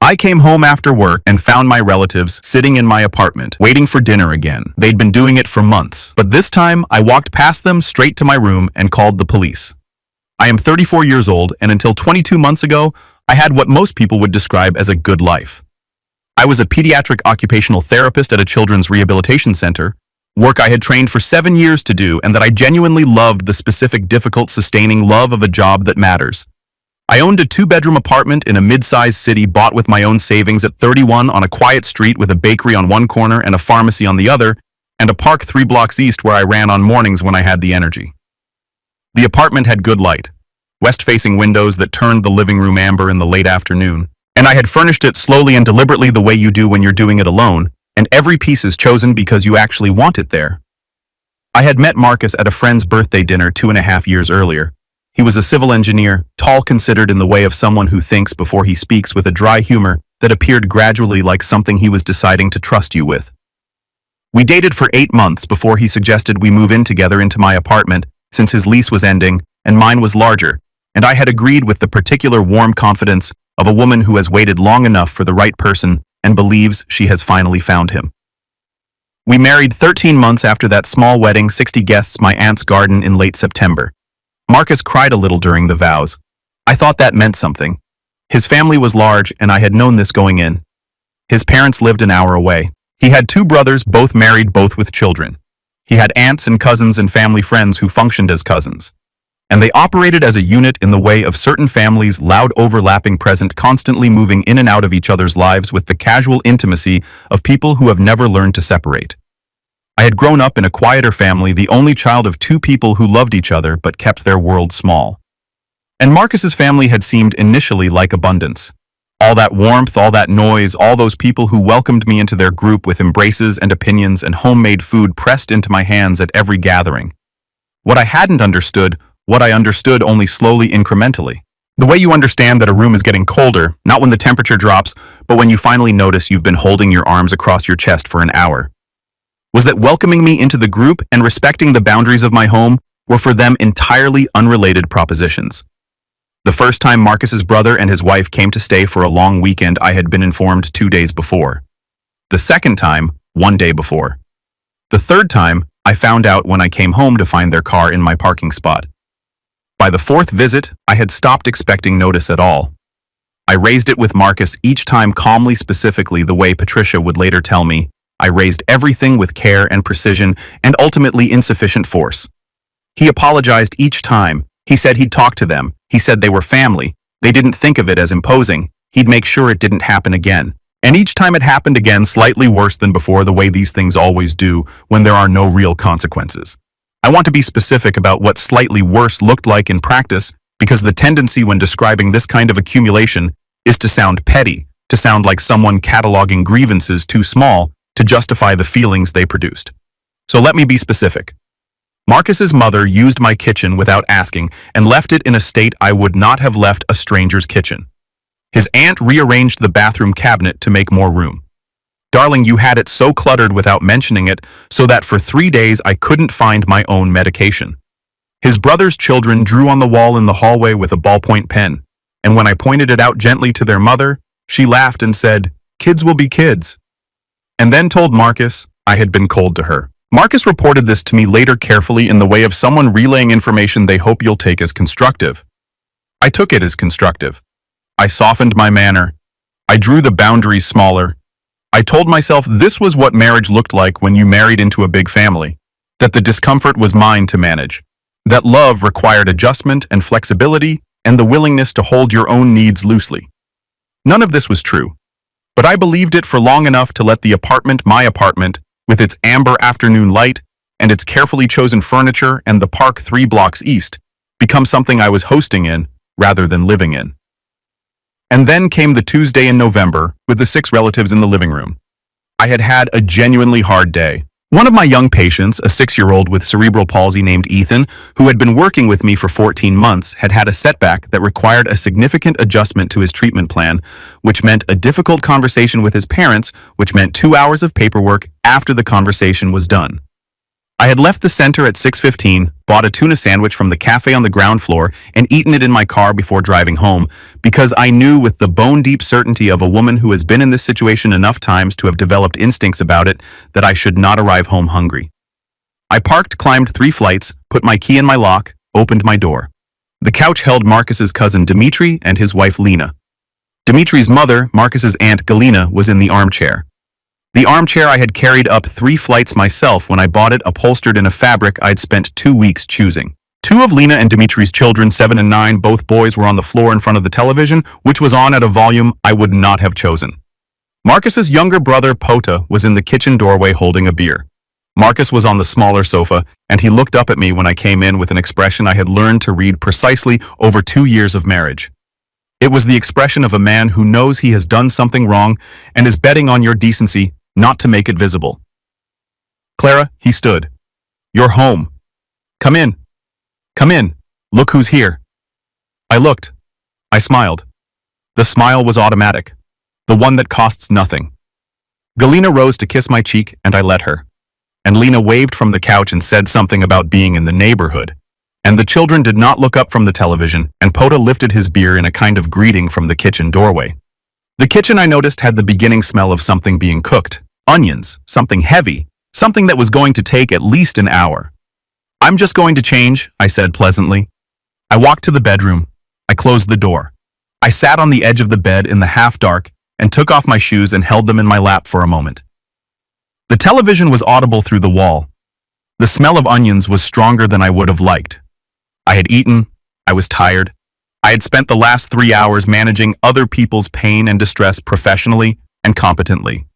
I came home after work and found my relatives sitting in my apartment, waiting for dinner again. They'd been doing it for months, but this time I walked past them straight to my room and called the police. I am 34 years old, and until 22 months ago, I had what most people would describe as a good life. I was a pediatric occupational therapist at a children's rehabilitation center, work I had trained for 7 years to do, and that I genuinely loved the specific, difficult, sustaining love of a job that matters. I owned a 2-bedroom apartment in a mid-sized city bought with my own savings at 31 on a quiet street with a bakery on one corner and a pharmacy on the other, and a park 3 blocks east where I ran on mornings when I had the energy. The apartment had good light, west-facing windows that turned the living room amber in the late afternoon, and I had furnished it slowly and deliberately the way you do when you're doing it alone, and every piece is chosen because you actually want it there. I had met Marcus at a friend's birthday dinner 2.5 years earlier. He was a civil engineer, tall, considered in the way of someone who thinks before he speaks, with a dry humor that appeared gradually like something he was deciding to trust you with. We dated for 8 months before he suggested we move in together into my apartment, since his lease was ending and mine was larger, and I had agreed with the particular warm confidence of a woman who has waited long enough for the right person and believes she has finally found him. We married 13 months after that small wedding, 60 guests, my aunt's garden in late September. Marcus cried a little during the vows. I thought that meant something. His family was large, and I had known this going in. His parents lived an hour away. He had 2 brothers, both married, both with children. He had aunts and cousins and family friends who functioned as cousins. And they operated as a unit in the way of certain families, loud, overlapping, present, constantly moving in and out of each other's lives with the casual intimacy of people who have never learned to separate. I had grown up in a quieter family, the only child of 2 people who loved each other but kept their world small. And Marcus's family had seemed initially like abundance. All that warmth, all that noise, all those people who welcomed me into their group with embraces and opinions and homemade food pressed into my hands at every gathering. What I hadn't understood, what I understood only slowly, incrementally. The way you understand that a room is getting colder, not when the temperature drops, but when you finally notice you've been holding your arms across your chest for an hour. Was that welcoming me into the group and respecting the boundaries of my home were for them entirely unrelated propositions. The first time Marcus's brother and his wife came to stay for a long weekend, I had been informed 2 days before. The second time, 1 day before. The third time, I found out when I came home to find their car in my parking spot. By the 4th visit, I had stopped expecting notice at all. I raised it with Marcus each time calmly, specifically the way Patricia would later tell me. I raised everything with care and precision and ultimately insufficient force. He apologized each time. He said he'd talk to them. He said they were family. They didn't think of it as imposing. He'd make sure it didn't happen again. And each time it happened again, slightly worse than before, the way these things always do when there are no real consequences. I want to be specific about what slightly worse looked like in practice, because the tendency when describing this kind of accumulation is to sound petty, to sound like someone cataloging grievances too small to justify the feelings they produced. So let me be specific. Marcus's mother used my kitchen without asking and left it in a state I would not have left a stranger's kitchen. His aunt rearranged the bathroom cabinet to make more room. Darling, you had it so cluttered without mentioning it, so that for 3 days I couldn't find my own medication. His brother's children drew on the wall in the hallway with a ballpoint pen, and when I pointed it out gently to their mother, she laughed and said, "Kids will be kids." And then told Marcus I had been cold to her. Marcus reported this to me later carefully in the way of someone relaying information they hope you'll take as constructive. I took it as constructive. I softened my manner. I drew the boundaries smaller. I told myself this was what marriage looked like when you married into a big family, that the discomfort was mine to manage, that love required adjustment and flexibility and the willingness to hold your own needs loosely. None of this was true. But I believed it for long enough to let the apartment, my apartment, with its amber afternoon light and its carefully chosen furniture and the park 3 blocks east, become something I was hosting in rather than living in. And then came the Tuesday in November with the 6 relatives in the living room. I had had a genuinely hard day. One of my young patients, a 6-year-old with cerebral palsy named Ethan, who had been working with me for 14 months, had had a setback that required a significant adjustment to his treatment plan, which meant a difficult conversation with his parents, which meant 2 hours of paperwork after the conversation was done. I had left the center at 6:15, bought a tuna sandwich from the cafe on the ground floor, and eaten it in my car before driving home, because I knew with the bone-deep certainty of a woman who has been in this situation enough times to have developed instincts about it that I should not arrive home hungry. I parked, climbed 3 flights, put my key in my lock, opened my door. The couch held Marcus's cousin Dimitri and his wife Lena. Dimitri's mother, Marcus's aunt Galina, was in the armchair. The armchair I had carried up 3 flights myself when I bought it, upholstered in a fabric I'd spent 2 weeks choosing. 2 of Lena and Dimitri's children, 7 and 9, both boys, were on the floor in front of the television, which was on at a volume I would not have chosen. Marcus's younger brother, Pota, was in the kitchen doorway holding a beer. Marcus was on the smaller sofa, and he looked up at me when I came in with an expression I had learned to read precisely over 2 years of marriage. It was the expression of a man who knows he has done something wrong and is betting on your decency not to make it visible. "Clara," he stood. "You're home. Come in. Come in. Look who's here." I looked. I smiled. The smile was automatic, the one that costs nothing. Galina rose to kiss my cheek, and I let her. And Lena waved from the couch and said something about being in the neighborhood. And the children did not look up from the television, and Pota lifted his beer in a kind of greeting from the kitchen doorway. The kitchen, I noticed, had the beginning smell of something being cooked. Onions, something heavy, something that was going to take at least an hour. "I'm just going to change," I said pleasantly. I walked to the bedroom. I closed the door. I sat on the edge of the bed in the half-dark and took off my shoes and held them in my lap for a moment. The television was audible through the wall. The smell of onions was stronger than I would have liked. I had eaten. I was tired. I had spent the last 3 hours managing other people's pain and distress professionally and competently.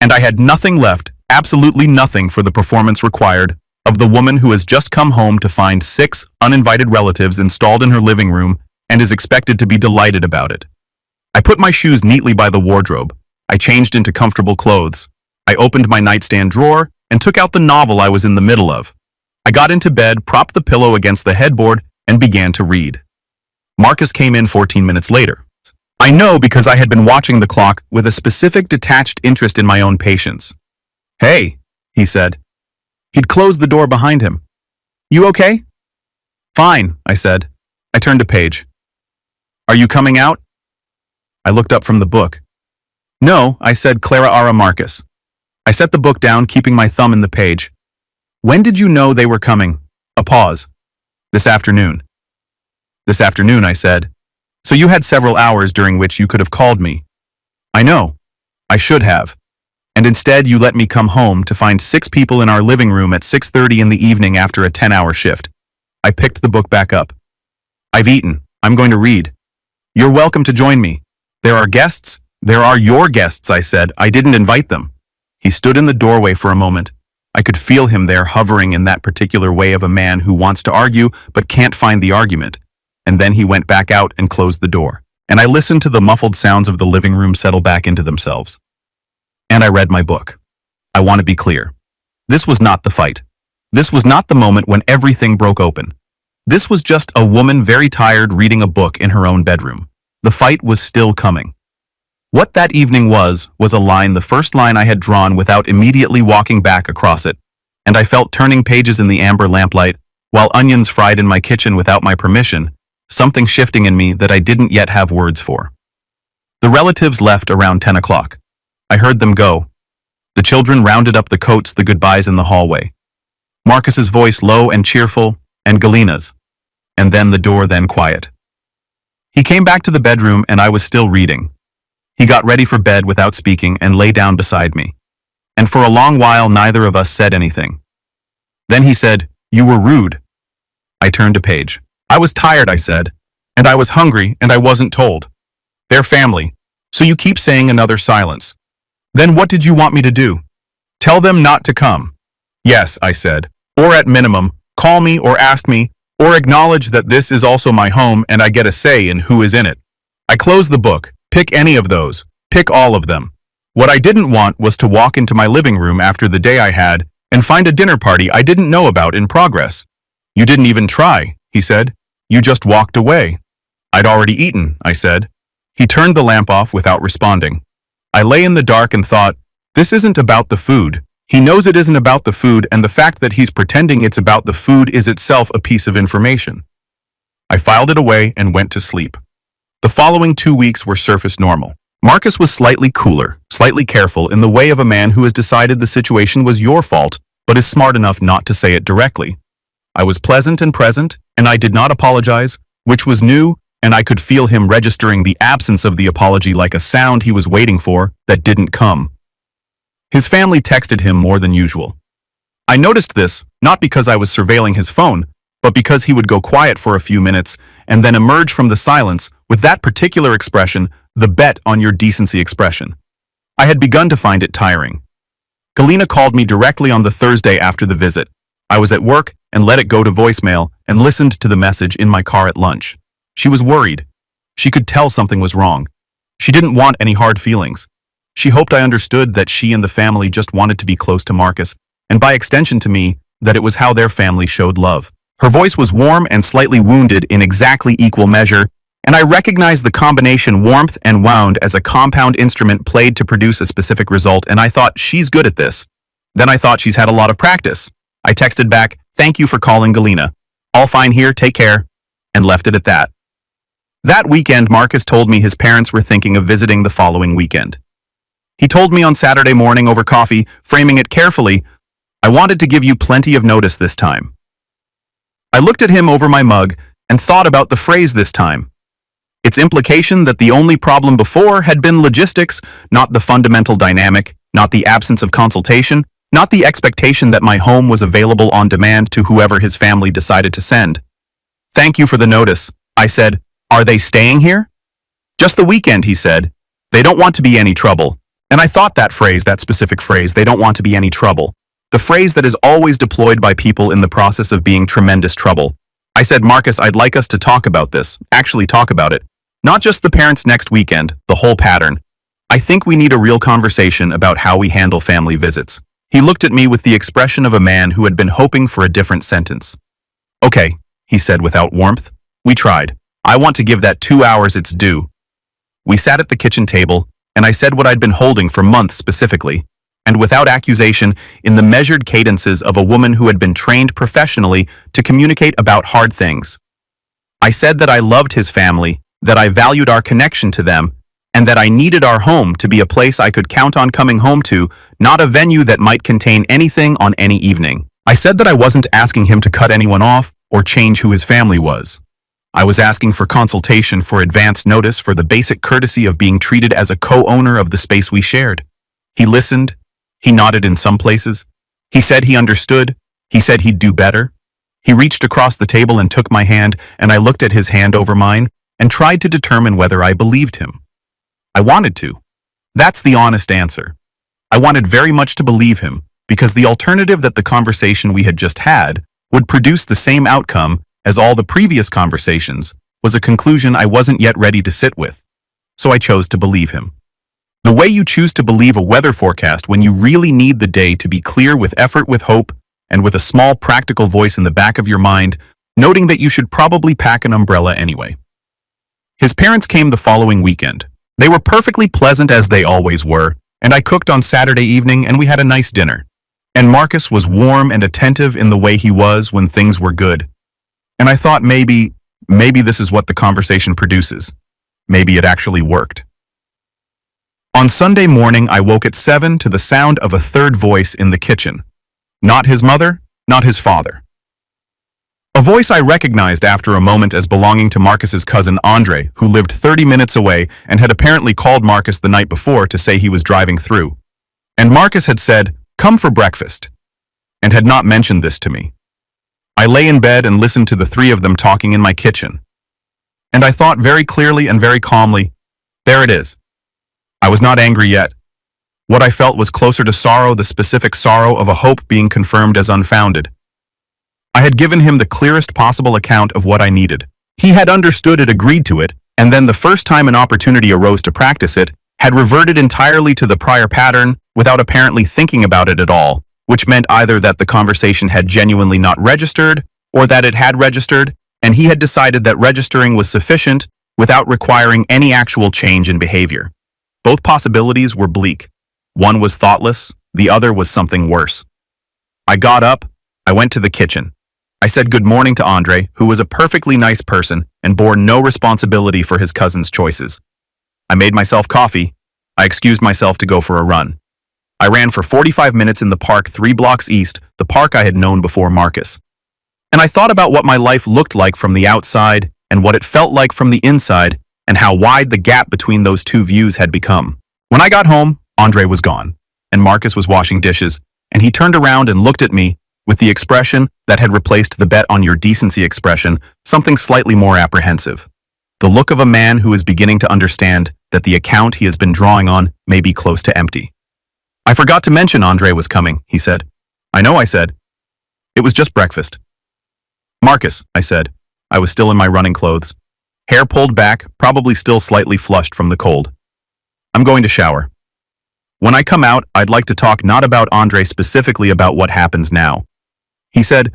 And I had nothing left, absolutely nothing, for the performance required of the woman who has just come home to find 6 uninvited relatives installed in her living room and is expected to be delighted about it. I put my shoes neatly by the wardrobe. I changed into comfortable clothes. I opened my nightstand drawer and took out the novel I was in the middle of. I got into bed, propped the pillow against the headboard, and began to read. Marcus came in 14 minutes later. I know because I had been watching the clock with a specific detached interest in my own patience. "Hey," he said. He'd closed the door behind him. "You okay?" "Fine," I said. I turned a page. "Are you coming out?" I looked up from the book. "No," I said. "Clara Ara Marcus." I set the book down, keeping my thumb in the page. "When did you know they were coming?" A pause. "This afternoon." "This afternoon," I said. "So you had several hours during which you could have called me." "I know. I should have. And instead you let me come home to find 6 people in our living room at 6:30 in the evening after a 10-hour shift." I picked the book back up. "I've eaten. I'm going to read." "You're welcome to join me." "There are guests?" "There are your guests," I said. "I didn't invite them." He stood in the doorway for a moment. I could feel him there, hovering in that particular way of a man who wants to argue but can't find the argument. And then he went back out and closed the door. And I listened to the muffled sounds of the living room settle back into themselves. And I read my book. I want to be clear. This was not the fight. This was not the moment when everything broke open. This was just a woman very tired reading a book in her own bedroom. The fight was still coming. What that evening was a line, the first line I had drawn without immediately walking back across it, and I felt turning pages in the amber lamplight, while onions fried in my kitchen without my permission, something shifting in me that I didn't yet have words for. The relatives left around 10 o'clock. I heard them go. The children rounded up the coats, the goodbyes in the hallway. Marcus's voice low and cheerful, and Galina's. And then the door, then quiet. He came back to the bedroom and I was still reading. He got ready for bed without speaking and lay down beside me. And for a long while neither of us said anything. Then he said, "You were rude." I turned a page. "I was tired," I said. "And I was hungry and I wasn't told. They're family. So you keep saying." Another silence. "Then what did you want me to do? Tell them not to come?" "Yes," I said. "Or at minimum, call me or ask me, or acknowledge that this is also my home and I get a say in who is in it." I closed the book. "Pick any of those. Pick all of them." What I didn't want was to walk into my living room after the day I had and find a dinner party I didn't know about in progress. "You didn't even try," he said. "You just walked away." "I'd already eaten," I said. He turned the lamp off without responding. I lay in the dark and thought, this isn't about the food. He knows it isn't about the food, and the fact that he's pretending it's about the food is itself a piece of information. I filed it away and went to sleep. The following 2 weeks were surface normal. Marcus was slightly cooler, slightly careful in the way of a man who has decided the situation was your fault, but is smart enough not to say it directly. I was pleasant and present, and I did not apologize, which was new, and I could feel him registering the absence of the apology like a sound he was waiting for that didn't come. His family texted him more than usual. I noticed this, not because I was surveilling his phone, but because he would go quiet for a few minutes and then emerge from the silence with that particular expression, the bet on your decency expression. I had begun to find it tiring. Galina called me directly on the Thursday after the visit. I was at work and let it go to voicemail and listened to the message in my car at lunch. She was worried. She could tell something was wrong. She didn't want any hard feelings. She hoped I understood that she and the family just wanted to be close to Marcus, and by extension to me, that it was how their family showed love. Her voice was warm and slightly wounded in exactly equal measure, and I recognized the combination warmth and wound as a compound instrument played to produce a specific result, and I thought, she's good at this. Then I thought she's had a lot of practice. I texted back, thank you for calling Galina. All fine here, take care, and left it at that. That weekend, Marcus told me his parents were thinking of visiting the following weekend. He told me on Saturday morning over coffee, framing it carefully, I wanted to give you plenty of notice this time. I looked at him over my mug and thought about the phrase this time. Its implication that the only problem before had been logistics, not the fundamental dynamic, not the absence of consultation, not the expectation that my home was available on demand to whoever his family decided to send. Thank you for the notice, I said. Are they staying here? Just the weekend, he said. They don't want to be any trouble. And I thought that phrase, that specific phrase, they don't want to be any trouble, the phrase that is always deployed by people in the process of being tremendous trouble. I said, Marcus, I'd like us to talk about this, actually talk about it. Not just the parents next weekend, the whole pattern. I think we need a real conversation about how we handle family visits. He looked at me with the expression of a man who had been hoping for a different sentence. Okay, he said without warmth. We tried. I want to give that 2 hours its due. We sat at the kitchen table, and I said what I'd been holding for months specifically, and without accusation, in the measured cadences of a woman who had been trained professionally to communicate about hard things. I said that I loved his family, that I valued our connection to them, and that I needed our home to be a place I could count on coming home to, not a venue that might contain anything on any evening. I said that I wasn't asking him to cut anyone off or change who his family was. I was asking for consultation for advance notice for the basic courtesy of being treated as a co-owner of the space we shared. He listened. He nodded in some places. He said he understood. He said he'd do better. He reached across the table and took my hand, and I looked at his hand over mine and tried to determine whether I believed him. I wanted to. That's the honest answer. I wanted very much to believe him, because the alternative that the conversation we had just had would produce the same outcome as all the previous conversations was a conclusion I wasn't yet ready to sit with. So I chose to believe him. The way you choose to believe a weather forecast when you really need the day to be clear with effort, with hope, and with a small practical voice in the back of your mind, noting that you should probably pack an umbrella anyway. His parents came the following weekend. They were perfectly pleasant as they always were, and I cooked on Saturday evening and we had a nice dinner. And Marcus was warm and attentive in the way he was when things were good. And I thought maybe this is what the conversation produces. Maybe it actually worked. On Sunday morning, I woke at 7 to the sound of a third voice in the kitchen. Not his mother, not his father. A voice I recognized after a moment as belonging to Marcus's cousin Andre, who lived 30 minutes away and had apparently called Marcus the night before to say he was driving through. And Marcus had said, "Come for breakfast," and had not mentioned this to me. I lay in bed and listened to the three of them talking in my kitchen. And I thought very clearly and very calmly, there it is. I was not angry yet. What I felt was closer to sorrow, the specific sorrow of a hope being confirmed as unfounded. I had given him the clearest possible account of what I needed. He had understood it, agreed to it, and then the first time an opportunity arose to practice it, had reverted entirely to the prior pattern without apparently thinking about it at all, which meant either that the conversation had genuinely not registered or that it had registered, and he had decided that registering was sufficient without requiring any actual change in behavior. Both possibilities were bleak. One was thoughtless, The other was something worse. I got up, I went to the kitchen. I said good morning to Andre, who was a perfectly nice person and bore no responsibility for his cousin's choices. I made myself coffee. I excused myself to go for a run. I ran for 45 minutes in the park 3 blocks east, the park I had known before Marcus. And I thought about what my life looked like from the outside and what it felt like from the inside and how wide the gap between those two views had become. When I got home, Andre was gone, and Marcus was washing dishes, and he turned around and looked at me with the expression that had replaced the bet on your decency expression, something slightly more apprehensive. The look of a man who is beginning to understand that the account he has been drawing on may be close to empty. I forgot to mention Andre was coming, he said. I know, I said. It was just breakfast. Marcus, I said. I was still in my running clothes. Hair pulled back, probably still slightly flushed from the cold. I'm going to shower. When I come out, I'd like to talk not about Andre specifically about what happens now. He said,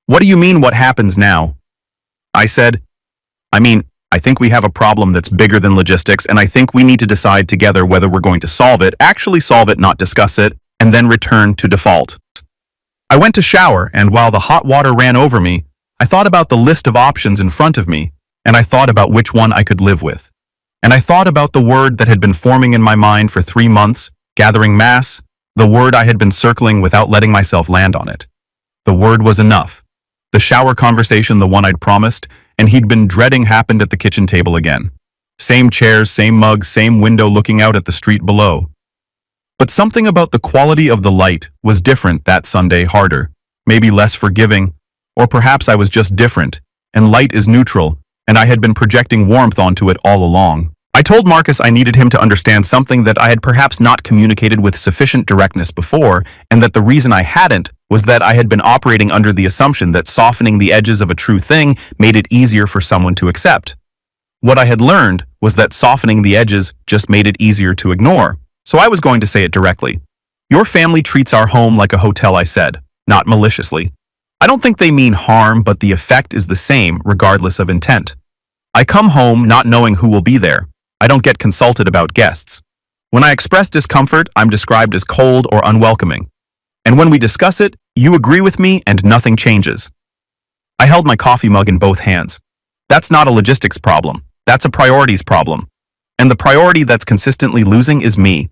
what do you mean what happens now? I said, I think we have a problem that's bigger than logistics, and I think we need to decide together whether we're going to solve it, actually solve it, not discuss it, and then return to default. I went to shower, and while the hot water ran over me, I thought about the list of options in front of me, and I thought about which one I could live with. And I thought about the word that had been forming in my mind for 3 months, gathering mass, the word I had been circling without letting myself land on it. The word was enough. The shower conversation, the one I'd promised, and he'd been dreading, happened at the kitchen table again. Same chairs, same mugs, same window looking out at the street below. But something about the quality of the light was different that Sunday, harder, maybe less forgiving, or perhaps I was just different, and light is neutral, and I had been projecting warmth onto it all along. I told Marcus I needed him to understand something that I had perhaps not communicated with sufficient directness before, and that the reason I hadn't was that I had been operating under the assumption that softening the edges of a true thing made it easier for someone to accept. What I had learned was that softening the edges just made it easier to ignore, so I was going to say it directly. Your family treats our home like a hotel, I said, not maliciously. I don't think they mean harm, but the effect is the same regardless of intent. I come home not knowing who will be there. I don't get consulted about guests. When I express discomfort, I'm described as cold or unwelcoming. And when we discuss it, you agree with me and nothing changes. I held my coffee mug in both hands. That's not a logistics problem. That's a priorities problem. And the priority that's consistently losing is me.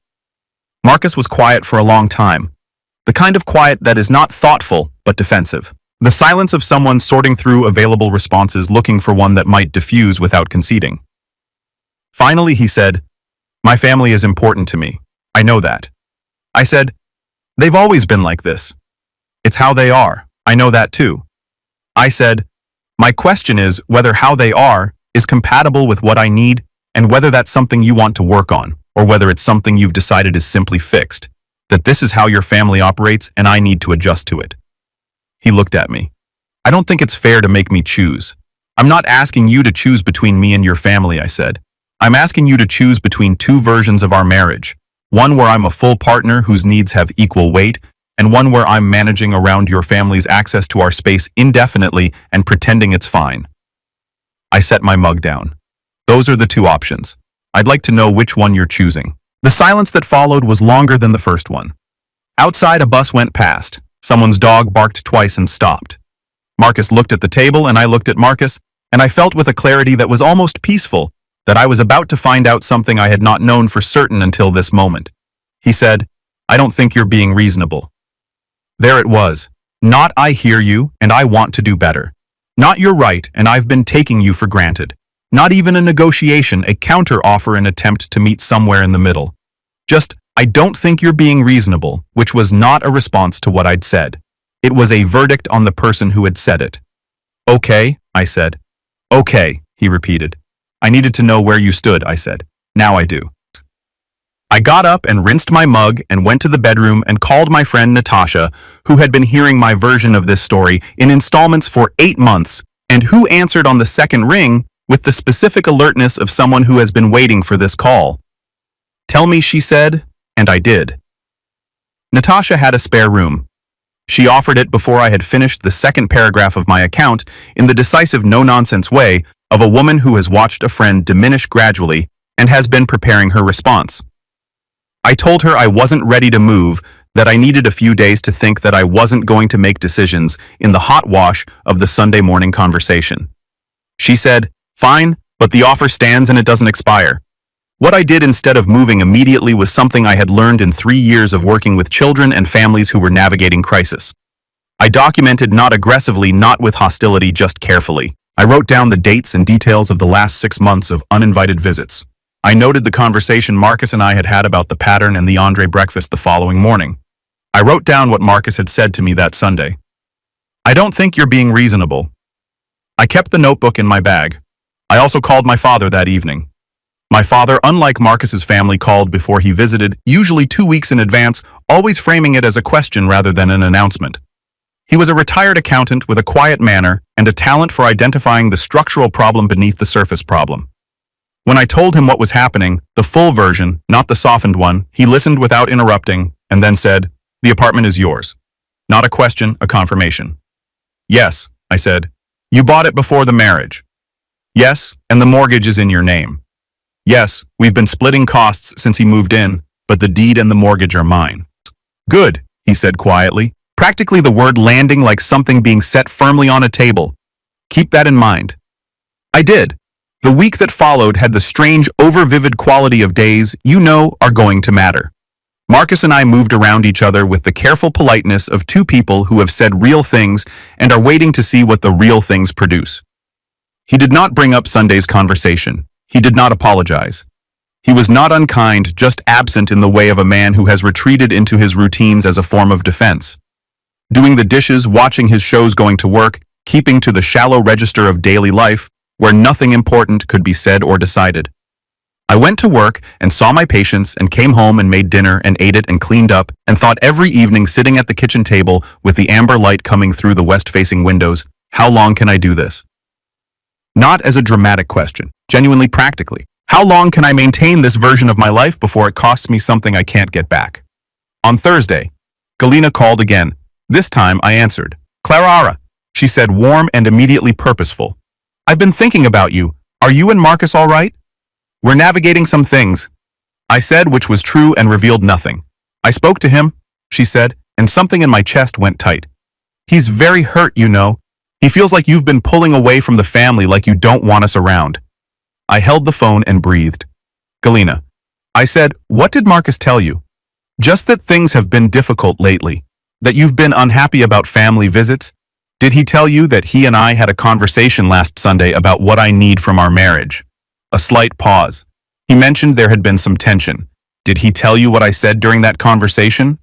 Marcus was quiet for a long time. The kind of quiet that is not thoughtful, but defensive. The silence of someone sorting through available responses looking for one that might diffuse without conceding. Finally, he said, my family is important to me. I know that. I said, they've always been like this. It's how they are. I know that too. I said, my question is whether how they are is compatible with what I need and whether that's something you want to work on or whether it's something you've decided is simply fixed, that this is how your family operates and I need to adjust to it. He looked at me. I don't think it's fair to make me choose. I'm not asking you to choose between me and your family, I said. I'm asking you to choose between 2 versions of our marriage, one where I'm a full partner whose needs have equal weight, and one where I'm managing around your family's access to our space indefinitely and pretending it's fine. I set my mug down. Those are the 2 options. I'd like to know which one you're choosing. The silence that followed was longer than the first one. Outside, a bus went past. Someone's dog barked twice and stopped. Marcus looked at the table and I looked at Marcus, and I felt with a clarity that was almost peaceful that I was about to find out something I had not known for certain until this moment. He said, I don't think you're being reasonable. There it was. Not I hear you and I want to do better. Not you're right and I've been taking you for granted. Not even a negotiation, a counter-offer, an attempt to meet somewhere in the middle. Just, I don't think you're being reasonable, which was not a response to what I'd said. It was a verdict on the person who had said it. Okay, I said. Okay, he repeated. I needed to know where you stood, I said. Now I do. I got up and rinsed my mug and went to the bedroom and called my friend Natasha, who had been hearing my version of this story in installments for 8 months, and who answered on the second ring with the specific alertness of someone who has been waiting for this call. Tell me, she said, and I did. Natasha had a spare room. She offered it before I had finished the second paragraph of my account in the decisive no-nonsense way of a woman who has watched a friend diminish gradually and has been preparing her response. I told her I wasn't ready to move, that I needed a few days to think that I wasn't going to make decisions in the hot wash of the Sunday morning conversation. She said, "Fine, but the offer stands and it doesn't expire." What I did instead of moving immediately was something I had learned in 3 years of working with children and families who were navigating crisis. I documented not aggressively, not with hostility, just carefully. I wrote down the dates and details of the last 6 months of uninvited visits. I noted the conversation Marcus and I had had about the pattern and the Andre breakfast the following morning. I wrote down what Marcus had said to me that Sunday. "I don't think you're being reasonable." I kept the notebook in my bag. I also called my father that evening. My father, unlike Marcus's family, called before he visited, usually 2 weeks in advance, always framing it as a question rather than an announcement. He was a retired accountant with a quiet manner and a talent for identifying the structural problem beneath the surface problem. When I told him what was happening, the full version, not the softened one, he listened without interrupting and then said, "The apartment is yours." Not a question, a confirmation. "Yes," I said. "You bought it before the marriage." "Yes, and the mortgage is in your name." "Yes, we've been splitting costs since he moved in, but the deed and the mortgage are mine." "Good," he said quietly, practically the word landing like something being set firmly on a table. "Keep that in mind." I did. The week that followed had the strange, over-vivid quality of days you know are going to matter. Marcus and I moved around each other with the careful politeness of two people who have said real things and are waiting to see what the real things produce. He did not bring up Sunday's conversation. He did not apologize. He was not unkind, just absent in the way of a man who has retreated into his routines as a form of defense. Doing the dishes, watching his shows, going to work, keeping to the shallow register of daily life, where nothing important could be said or decided. I went to work and saw my patients and came home and made dinner and ate it and cleaned up and thought every evening sitting at the kitchen table with the amber light coming through the west-facing windows, how long can I do this? Not as a dramatic question, genuinely practically. How long can I maintain this version of my life before it costs me something I can't get back? On Thursday, Galina called again. This time I answered. "Clara," she said, warm and immediately purposeful. "I've been thinking about you. Are you and Marcus all right?" "We're navigating some things," I said, which was true and revealed nothing. "I spoke to him," she said, and something in my chest went tight. "He's very hurt, you know. He feels like you've been pulling away from the family, like you don't want us around." I held the phone and breathed. "Galina," I said, "what did Marcus tell you?" "Just that things have been difficult lately. That you've been unhappy about family visits. Did he tell you that he and I had a conversation last Sunday about what I need from our marriage?" A slight pause. He mentioned there had been some tension. "Did he tell you what I said during that conversation?"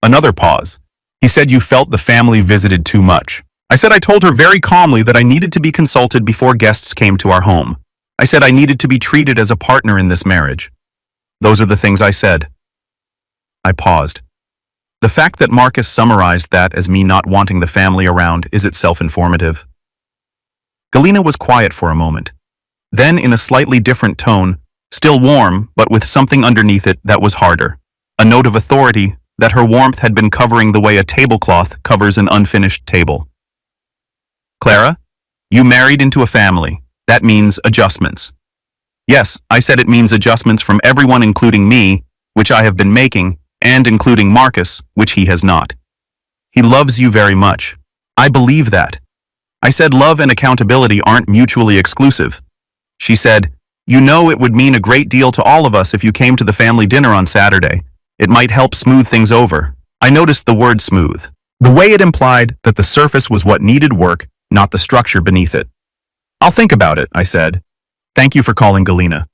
Another pause. "He said you felt the family visited too much." I said I told her very calmly that I needed to be consulted before guests came to our home. I said I needed to be treated as a partner in this marriage. Those are the things I said. I paused. The fact that Marcus summarized that as me not wanting the family around is itself informative. Galina was quiet for a moment. Then, in a slightly different tone, still warm, but with something underneath it that was harder, a note of authority that her warmth had been covering the way a tablecloth covers an unfinished table. "Clara, you married into a family. That means adjustments." "Yes," I said, "it means adjustments from everyone, including me, which I have been making, and including Marcus, which he has not. He loves you very much. I believe that." I said love and accountability aren't mutually exclusive. She said, "You know it would mean a great deal to all of us if you came to the family dinner on Saturday. It might help smooth things over." I noticed the word smooth. The way it implied that the surface was what needed work, not the structure beneath it. "I'll think about it," I said. "Thank you for calling, Galina."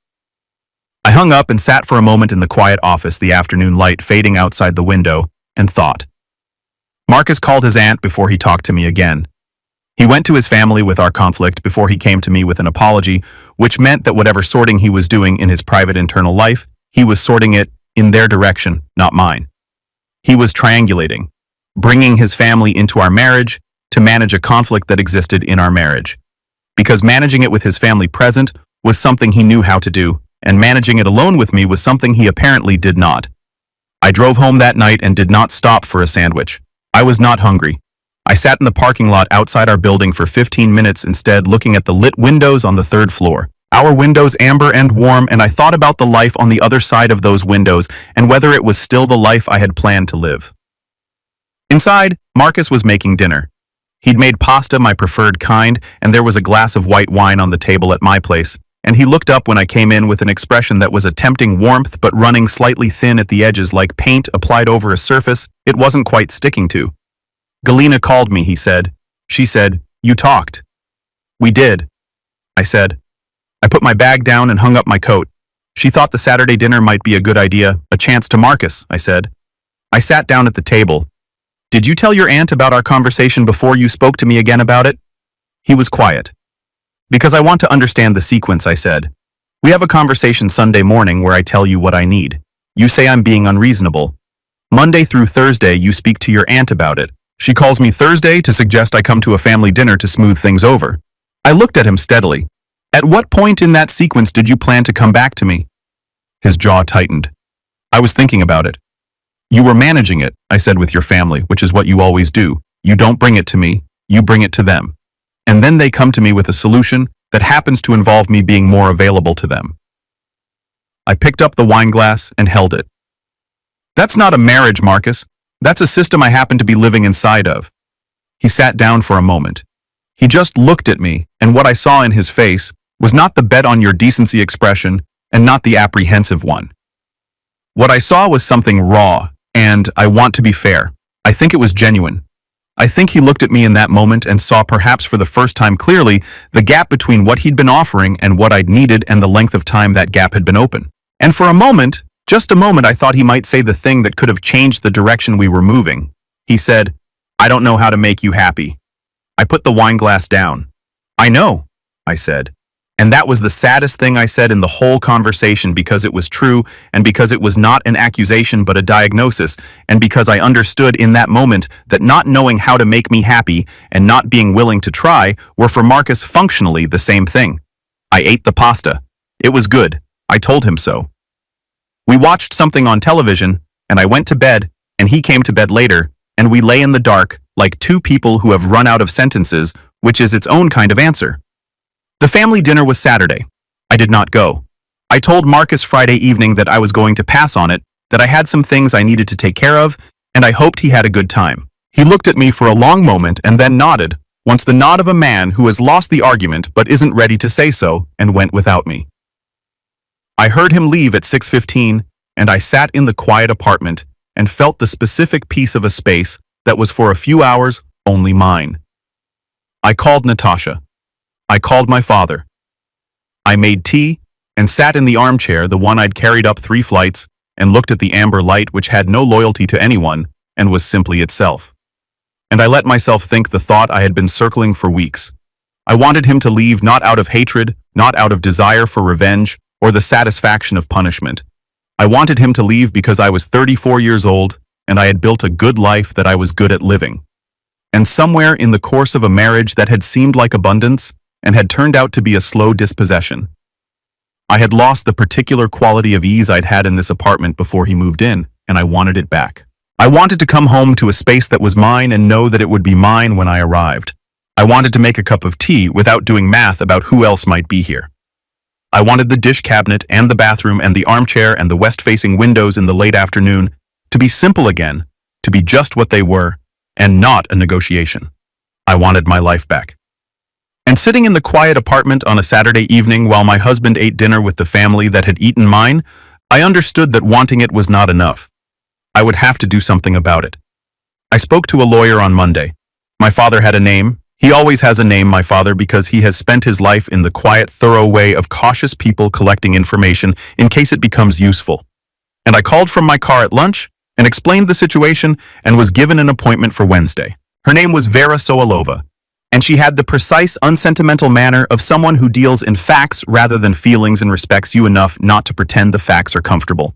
I hung up and sat for a moment in the quiet office, the afternoon light fading outside the window, and thought. Marcus called his aunt before he talked to me again. He went to his family with our conflict before he came to me with an apology, which meant that whatever sorting he was doing in his private internal life, he was sorting it in their direction, not mine. He was triangulating, bringing his family into our marriage to manage a conflict that existed in our marriage. Because managing it with his family present was something he knew how to do, and managing it alone with me was something he apparently did not. I drove home that night and did not stop for a sandwich. I was not hungry. I sat in the parking lot outside our building for 15 minutes instead, looking at the lit windows on the third floor. Our windows amber and warm, and I thought about the life on the other side of those windows and whether it was still the life I had planned to live. Inside, Marcus was making dinner. He'd made pasta, my preferred kind, and there was a glass of white wine on the table at my place, and he looked up when I came in with an expression that was a tempting warmth but running slightly thin at the edges like paint applied over a surface it wasn't quite sticking to. "Galina called me," he said. "She said, you talked." "We did," I said. I put my bag down and hung up my coat. "She thought the Saturday dinner might be a good idea, a chance to Marcus," I said. I sat down at the table. "Did you tell your aunt about our conversation before you spoke to me again about it?" He was quiet. "Because I want to understand the sequence," I said. "We have a conversation Sunday morning where I tell you what I need. You say I'm being unreasonable. Monday through Thursday you speak to your aunt about it. She calls me Thursday to suggest I come to a family dinner to smooth things over." I looked at him steadily. "At what point in that sequence did you plan to come back to me?" His jaw tightened. I was thinking about it. "You were managing it," I said, "with your family, which is what you always do. You don't bring it to me, you bring it to them. And then they come to me with a solution that happens to involve me being more available to them." I picked up the wine glass and held it. "That's not a marriage, Marcus. That's a system I happen to be living inside of." He sat down for a moment. He just looked at me, and what I saw in his face was not the bet on your decency expression and not the apprehensive one. What I saw was something raw, and, I want to be fair, I think it was genuine. I think he looked at me in that moment and saw, perhaps for the first time clearly, the gap between what he'd been offering and what I'd needed and the length of time that gap had been open. And for a moment, just a moment, I thought he might say the thing that could have changed the direction we were moving. He said, "I don't know how to make you happy." I put the wine glass down. "I know," I said. And that was the saddest thing I said in the whole conversation, because it was true, and because it was not an accusation but a diagnosis, and because I understood in that moment that not knowing how to make me happy and not being willing to try were for Marcus functionally the same thing. I ate the pasta. It was good. I told him so. We watched something on television, and I went to bed, and he came to bed later, and we lay in the dark like two people who have run out of sentences, which is its own kind of answer. The family dinner was Saturday. I did not go. I told Marcus Friday evening that I was going to pass on it, that I had some things I needed to take care of, and I hoped he had a good time. He looked at me for a long moment and then nodded, once the nod of a man who has lost the argument but isn't ready to say so, and went without me. I heard him leave at 6:15, and I sat in the quiet apartment and felt the specific piece of a space that was for a few hours only mine. I called Natasha. I called my father. I made tea and sat in the armchair, the one I'd carried up 3 flights, and looked at the amber light which had no loyalty to anyone and was simply itself. And I let myself think the thought I had been circling for weeks. I wanted him to leave, not out of hatred, not out of desire for revenge or the satisfaction of punishment. I wanted him to leave because I was 34 years old and I had built a good life that I was good at living. And somewhere in the course of a marriage that had seemed like abundance and had turned out to be a slow dispossession, I had lost the particular quality of ease I'd had in this apartment before he moved in, and I wanted it back. I wanted to come home to a space that was mine and know that it would be mine when I arrived. I wanted to make a cup of tea without doing math about who else might be here. I wanted the dish cabinet and the bathroom and the armchair and the west-facing windows in the late afternoon to be simple again, to be just what they were, and not a negotiation. I wanted my life back. And sitting in the quiet apartment on a Saturday evening while my husband ate dinner with the family that had eaten mine, I understood that wanting it was not enough. I would have to do something about it. I spoke to a lawyer on Monday. My father had a name. He always has a name, my father, because he has spent his life in the quiet, thorough way of cautious people collecting information in case it becomes useful. And I called from my car at lunch and explained the situation and was given an appointment for Wednesday. Her name was Vera Soalova, and she had the precise, unsentimental manner of someone who deals in facts rather than feelings and respects you enough not to pretend the facts are comfortable.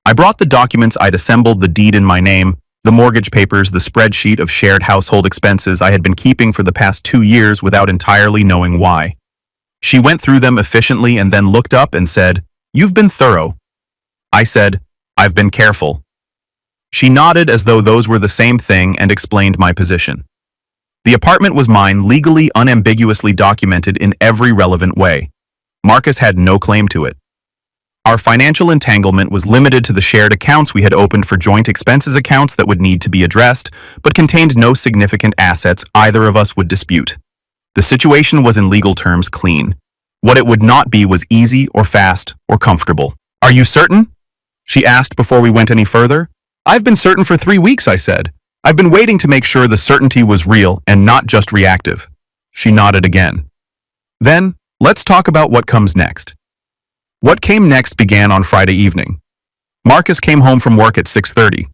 I brought the documents I'd assembled, the deed in my name, the mortgage papers, the spreadsheet of shared household expenses I had been keeping for the past 2 years without entirely knowing why. She went through them efficiently and then looked up and said, "You've been thorough." I said, "I've been careful." She nodded as though those were the same thing and explained my position. The apartment was mine, legally, unambiguously documented in every relevant way. Marcus had no claim to it. Our financial entanglement was limited to the shared accounts we had opened for joint expenses accounts that would need to be addressed, but contained no significant assets either of us would dispute. The situation was in legal terms clean. What it would not be was easy or fast or comfortable. "Are you certain?" she asked before we went any further. "I've been certain for 3 weeks," I said. "I've been waiting to make sure the certainty was real and not just reactive." She nodded again. "Then, let's talk about what comes next." What came next began on Friday evening. Marcus came home from work at 6:30.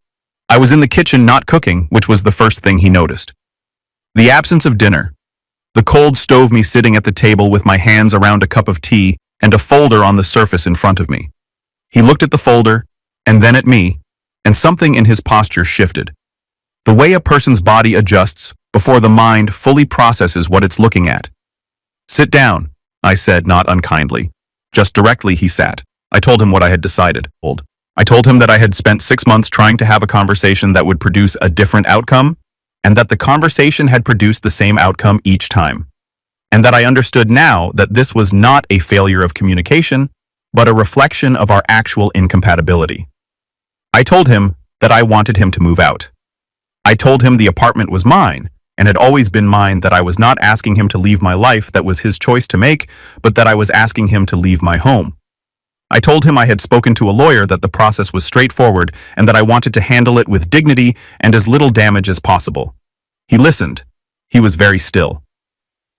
I was in the kitchen not cooking, which was the first thing he noticed. The absence of dinner. The cold stove me sitting at the table with my hands around a cup of tea and a folder on the surface in front of me. He looked at the folder, and then at me, and something in his posture shifted. The way a person's body adjusts before the mind fully processes what it's looking at. "Sit down," I said, not unkindly. Just directly he sat. I told him what I had decided. I told him that I had spent 6 months trying to have a conversation that would produce a different outcome, and that the conversation had produced the same outcome each time. And that I understood now that this was not a failure of communication, but a reflection of our actual incompatibility. I told him that I wanted him to move out. I told him the apartment was mine, and had always been mine, that I was not asking him to leave my life that was his choice to make, but that I was asking him to leave my home. I told him I had spoken to a lawyer, that the process was straightforward, and that I wanted to handle it with dignity and as little damage as possible. He listened. He was very still.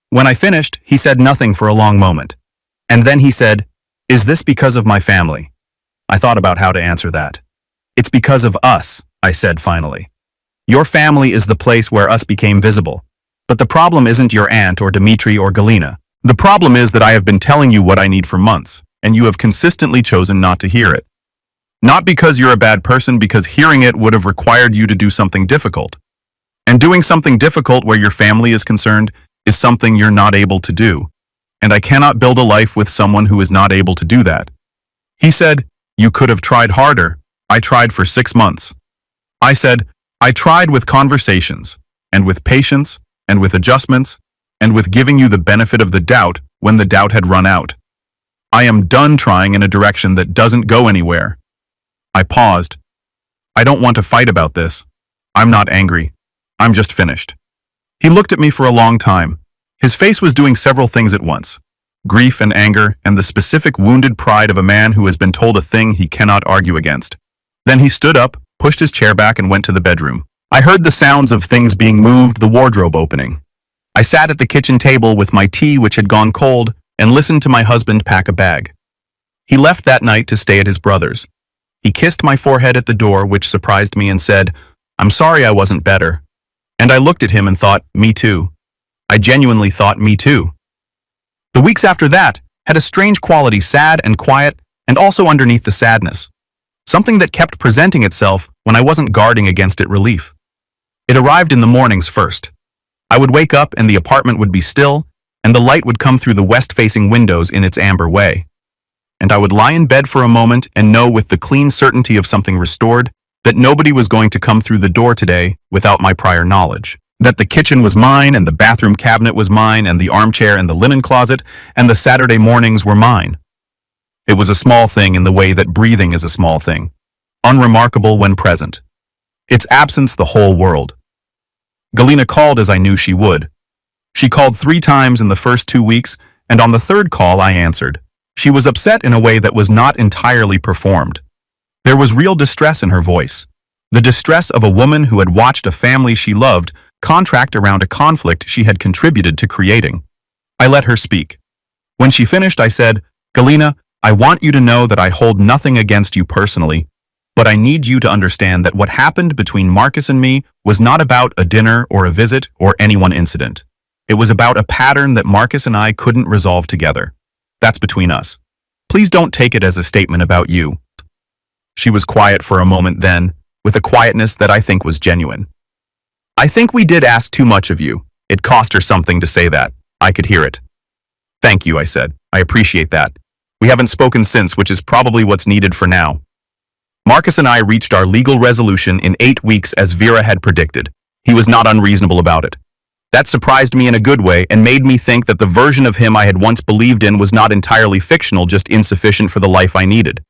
When I finished, he said nothing for a long moment. And then he said, "Is this because of my family?" I thought about how to answer that. "It's because of us," I said finally. "Your family is the place where us became visible. But the problem isn't your aunt or Dimitri or Galina. The problem is that I have been telling you what I need for months, and you have consistently chosen not to hear it. Not because you're a bad person, because hearing it would have required you to do something difficult. And doing something difficult where your family is concerned is something you're not able to do. And I cannot build a life with someone who is not able to do that." He said, "You could have tried harder." I tried for 6 months. I said, "I tried with conversations, and with patience, and with adjustments, and with giving you the benefit of the doubt when the doubt had run out. I am done trying in a direction that doesn't go anywhere." I paused. "I don't want to fight about this. I'm not angry. I'm just finished." He looked at me for a long time. His face was doing several things at once: grief and anger, and the specific wounded pride of a man who has been told a thing he cannot argue against. Then he stood up, pushed his chair back, and went to the bedroom. I heard the sounds of things being moved, the wardrobe opening. I sat at the kitchen table with my tea, which had gone cold, and listened to my husband pack a bag. He left that night to stay at his brother's. He kissed my forehead at the door, which surprised me, and said, "I'm sorry I wasn't better." And I looked at him and thought, me too. I genuinely thought, me too. The weeks after that had a strange quality, sad and quiet, and also underneath the sadness. Something that kept presenting itself when I wasn't guarding against it relief. It arrived in the mornings first. I would wake up and the apartment would be still, and the light would come through the west-facing windows in its amber way. And I would lie in bed for a moment and know with the clean certainty of something restored that nobody was going to come through the door today without my prior knowledge. That the kitchen was mine, and the bathroom cabinet was mine, and the armchair and the linen closet, and the Saturday mornings were mine. It was a small thing in the way that breathing is a small thing, unremarkable when present. Its absence the whole world. Galina called as I knew she would. She called 3 times in the first 2 weeks, and on the 3rd call I answered. She was upset in a way that was not entirely performed. There was real distress in her voice. The distress of a woman who had watched a family she loved contract around a conflict she had contributed to creating. I let her speak. When she finished, I said, "Galina, I want you to know that I hold nothing against you personally, but I need you to understand that what happened between Marcus and me was not about a dinner or a visit or any one incident. It was about a pattern that Marcus and I couldn't resolve together. That's between us. Please don't take it as a statement about you." She was quiet for a moment then, with a quietness that I think was genuine. "I think we did ask too much of you." It cost her something to say that. I could hear it. "Thank you," I said. "I appreciate that. We haven't spoken since, which is probably what's needed for now." Marcus and I reached our legal resolution in 8 weeks as Vera had predicted. He was not unreasonable about it. That surprised me in a good way and made me think that the version of him I had once believed in was not entirely fictional, just insufficient for the life I needed.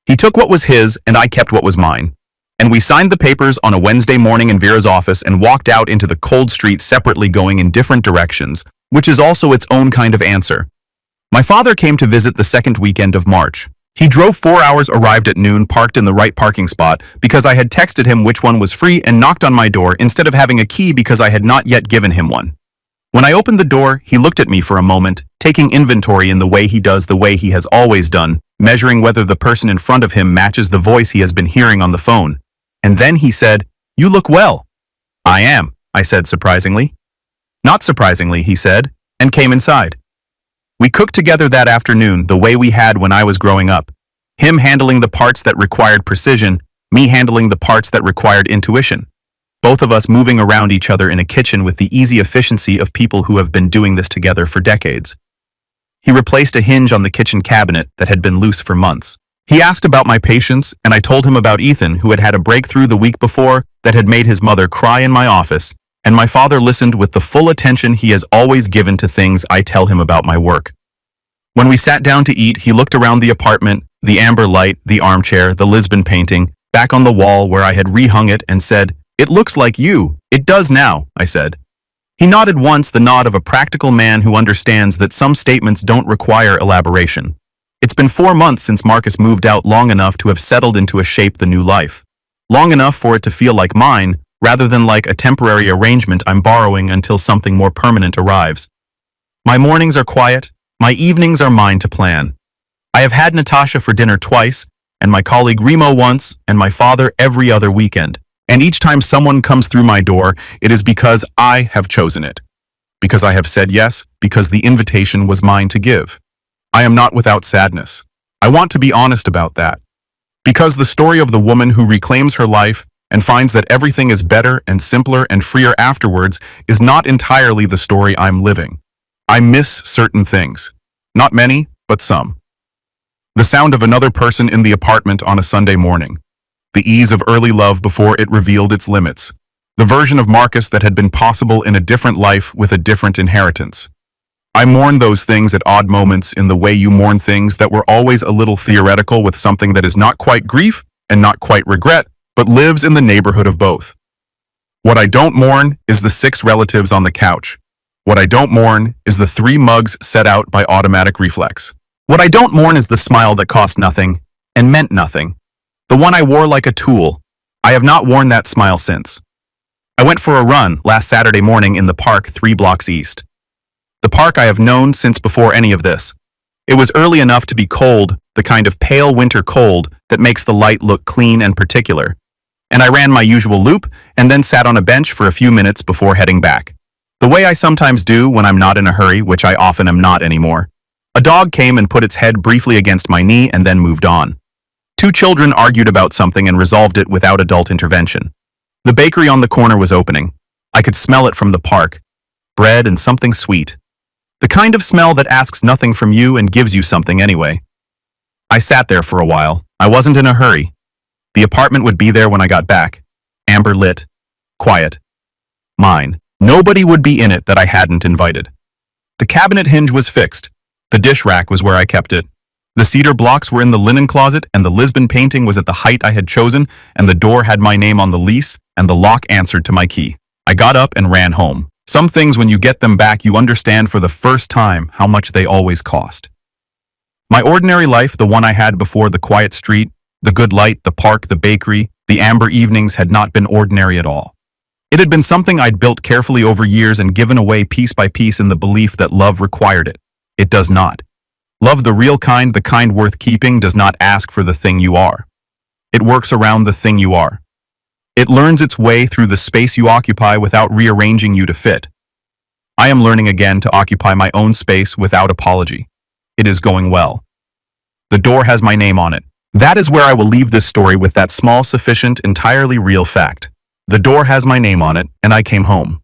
He took what was his and I kept what was mine. And we signed the papers on a Wednesday morning in Vera's office and walked out into the cold street separately, going in different directions, which is also its own kind of answer. My father came to visit the second weekend of March. He drove 4 hours, arrived at noon, parked in the right parking spot because I had texted him which one was free, and knocked on my door instead of having a key because I had not yet given him one. When I opened the door, he looked at me for a moment, taking inventory in the way he does, the way he has always done, measuring whether the person in front of him matches the voice he has been hearing on the phone. And then he said, "You look well." "I am," I said surprisingly. "Not surprisingly," he said, and came inside. We cooked together that afternoon the way we had when I was growing up. Him handling the parts that required precision, me handling the parts that required intuition. Both of us moving around each other in a kitchen with the easy efficiency of people who have been doing this together for decades. He replaced a hinge on the kitchen cabinet that had been loose for months. He asked about my patients, and I told him about Ethan, who had had a breakthrough the week before that had made his mother cry in my office, and my father listened with the full attention he has always given to things I tell him about my work. When we sat down to eat, he looked around the apartment, the amber light, the armchair, the Lisbon painting, back on the wall where I had rehung it, and said, "It looks like you." "It does now," I said. He nodded once, the nod of a practical man who understands that some statements don't require elaboration. It's been 4 months since Marcus moved out, long enough to have settled into a shape, the new life. Long enough for it to feel like mine, rather than like a temporary arrangement I'm borrowing until something more permanent arrives. My mornings are quiet, my evenings are mine to plan. I have had Natasha for dinner twice, and my colleague Remo once, and my father every other weekend. And each time someone comes through my door, it is because I have chosen it. Because I have said yes, because the invitation was mine to give. I am not without sadness. I want to be honest about that. Because the story of the woman who reclaims her life and finds that everything is better and simpler and freer afterwards is not entirely the story I'm living. I miss certain things. Not many, but some. The sound of another person in the apartment on a Sunday morning. The ease of early love before it revealed its limits. The version of Marcus that had been possible in a different life with a different inheritance. I mourn those things at odd moments in the way you mourn things that were always a little theoretical, with something that is not quite grief and not quite regret, but lives in the neighborhood of both. What I don't mourn is the 6 relatives on the couch. What I don't mourn is the 3 mugs set out by automatic reflex. What I don't mourn is the smile that cost nothing and meant nothing. The one I wore like a tool. I have not worn that smile since. I went for a run last Saturday morning in the park 3 blocks east. The park I have known since before any of this. It was early enough to be cold, the kind of pale winter cold that makes the light look clean and particular. And I ran my usual loop and then sat on a bench for a few minutes before heading back. The way I sometimes do when I'm not in a hurry, which I often am not anymore. A dog came and put its head briefly against my knee and then moved on. 2 children argued about something and resolved it without adult intervention. The bakery on the corner was opening. I could smell it from the park. Bread and something sweet. The kind of smell that asks nothing from you and gives you something anyway. I sat there for a while. I wasn't in a hurry. The apartment would be there when I got back. Amber lit. Quiet. Mine. Nobody would be in it that I hadn't invited. The cabinet hinge was fixed. The dish rack was where I kept it. The cedar blocks were in the linen closet, and the Lisbon painting was at the height I had chosen, and the door had my name on the lease, and the lock answered to my key. I got up and ran home. Some things, when you get them back, you understand for the first time how much they always cost. My ordinary life, the one I had before, the quiet street, the good light, the park, the bakery, the amber evenings, had not been ordinary at all. It had been something I'd built carefully over years and given away piece by piece in the belief that love required it. It does not. Love, the real kind, the kind worth keeping, does not ask for the thing you are. It works around the thing you are. It learns its way through the space you occupy without rearranging you to fit. I am learning again to occupy my own space without apology. It is going well. The door has my name on it. That is where I will leave this story, with that small, sufficient, entirely real fact. The door has my name on it, and I came home.